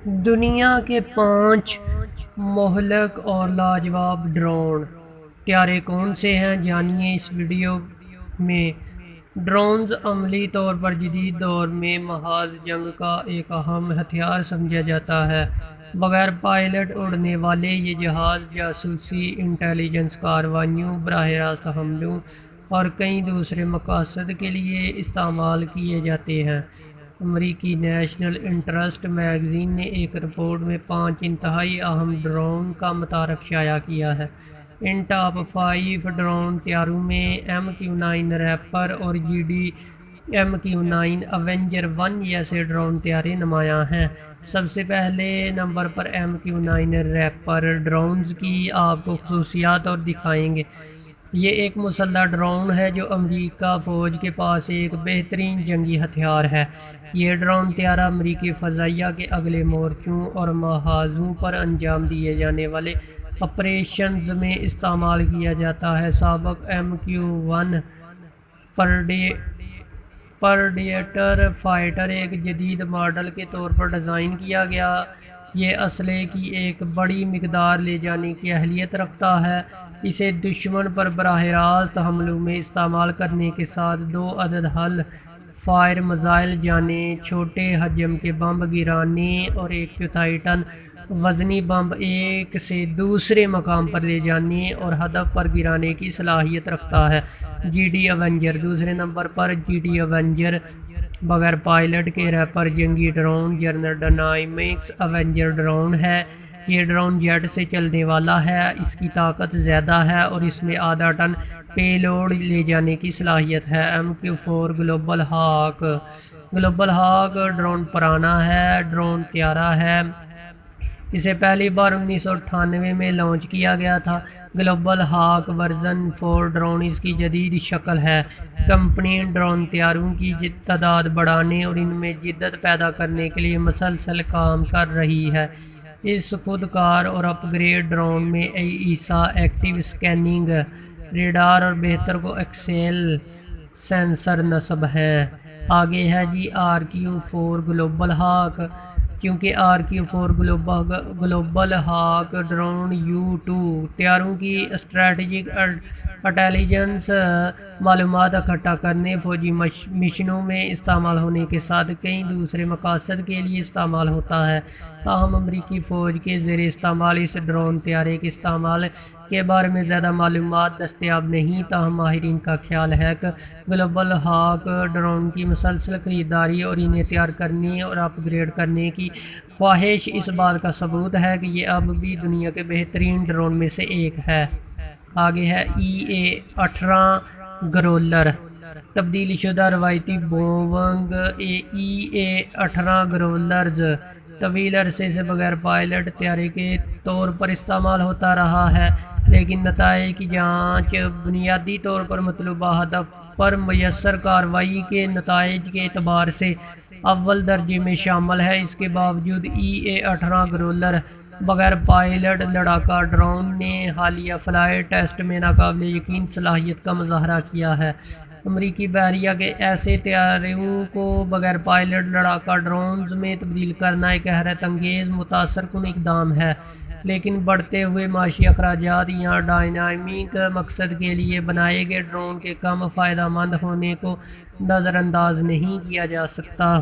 دنیا کے 5 مہلک اور لاجواب ڈرون طیارے کون سے ہیں، جانیے اس ویڈیو میں۔ ڈرونز عملی طور پر جدید دور میں محاذ جنگ کا ایک اہم ہتھیار سمجھا جاتا ہے۔ بغیر پائلٹ اڑنے والے یہ جہاز جاسوسی، انٹیلیجنس کارروائیوں، براہ راست حملوں اور کئی دوسرے مقاصد کے لیے استعمال کیے جاتے ہیں۔ امریکی نیشنل انٹرسٹ میگزین نے ایک رپورٹ میں 5 انتہائی اہم ڈرون کا متعارف شائع کیا ہے۔ ان ٹاپ 5 ڈرون طیاروں میں MQ-9 ریپر اور MQ-9 اوینجر 1 جیسے ڈرون طیارے نمایاں ہیں۔ سب سے پہلے نمبر پر MQ-9 ریپر ڈرونز کی آپ کو خصوصیات اور دکھائیں گے۔ یہ ایک مسلح ڈرون ہے جو امریکہ فوج کے پاس ایک بہترین جنگی ہتھیار ہے۔ یہ ڈرون طیارہ امریکی فضائیہ کے اگلے مورچوں اور محاذوں پر انجام دیے جانے والے آپریشنز میں استعمال کیا جاتا ہے۔ سابق MQ-1 پرڈیٹر فائٹر ایک جدید ماڈل کے طور پر ڈیزائن کیا گیا۔ یہ اسلحے کی ایک بڑی مقدار لے جانے کی اہلیت رکھتا ہے۔ اسے دشمن پر براہ راست حملوں میں استعمال کرنے کے ساتھ 2 عدد حل فائر میزائل یعنی چھوٹے حجم کے بم گرانے اور 1/4 ٹن وزنی بم ایک سے دوسرے مقام پر لے جانے اور ہدف پر گرانے کی صلاحیت رکھتا ہے۔ اوینجر دوسرے نمبر پر اوینجر بغیر پائلٹ کے ریپر جنگی drone general dynamics Avenger drone ہے۔ یہ ڈرون جیٹ سے چلنے والا ہے۔ اس کی طاقت زیادہ ہے اور اس میں ½ ٹن پے لوڈ لے جانے کی صلاحیت ہے۔ MQ-4 گلوبل ہاک ڈرون پرانا ہے ڈرون طیارہ ہے۔ اسے پہلی بار 1998 میں لانچ کیا گیا تھا۔ گلوبل ہاک ورژن 4 ڈرون اس کی جدید شکل ہے۔ کمپنی ان ڈرون طیاروں کی تعداد بڑھانے اور ان میں جدت پیدا کرنے کے لیے مسلسل کام کر رہی ہے۔ اس خود کار اور اپ گریڈ ڈرون میں AESA ایکٹیو اسکیننگ ریڈار اور بہتر کو ایکسیل سینسر نصب ہیں۔ آگے ہے RQ-4 گلوبل ہاک۔ چونکہ RQ-4 گلوبل ہاک ڈرون U-2 طیاروں کی اسٹریٹجک انٹیلیجنس معلومات اکٹھا کرنے، فوجی مشنوں میں استعمال ہونے کے ساتھ کئی دوسرے مقاصد کے لیے استعمال ہوتا ہے۔ تاہم امریکی فوج کے زیر استعمال اس ڈرون طیارے کے استعمال کے بارے میں زیادہ معلومات دستیاب نہیں۔ تاہم ماہرین کا خیال ہے کہ گلوبل ہاک ڈرون کی مسلسل خریداری اور انہیں تیار کرنے اور اپ گریڈ کرنے کی خواہش اس بات کا ثبوت ہے کہ یہ اب بھی دنیا کے بہترین ڈرون میں سے ایک ہے۔ آگے ہے EA-18 گرولر۔ تبدیل شدہ روایتی بوئنگ EA-18 گرولرز طویل عرصے سے بغیر پائلٹ طیارے کے طور پر استعمال ہوتا رہا ہے، لیکن نتائج کی جانچ بنیادی طور پر مطلوبہ ہدف پر میسر کارروائی کے نتائج کے اعتبار سے اول درجے میں شامل ہے۔ اس کے باوجود EA-18 گرولر بغیر پائلٹ لڑاکا ڈرون نے حالیہ فلائٹ ٹیسٹ میں ناقابل یقین صلاحیت کا مظاہرہ کیا ہے۔ امریکی بحریہ کے ایسے طیاروں کو بغیر پائلٹ لڑاکا ڈرونز میں تبدیل کرنا ایک حیرت انگیز متاثر کن اقدام ہے، لیکن بڑھتے ہوئے معاشی اخراجات یا ڈائنامک مقصد کے لیے بنائے گئے ڈرون کے کم فائدہ مند ہونے کو نظر انداز نہیں کیا جا سکتا۔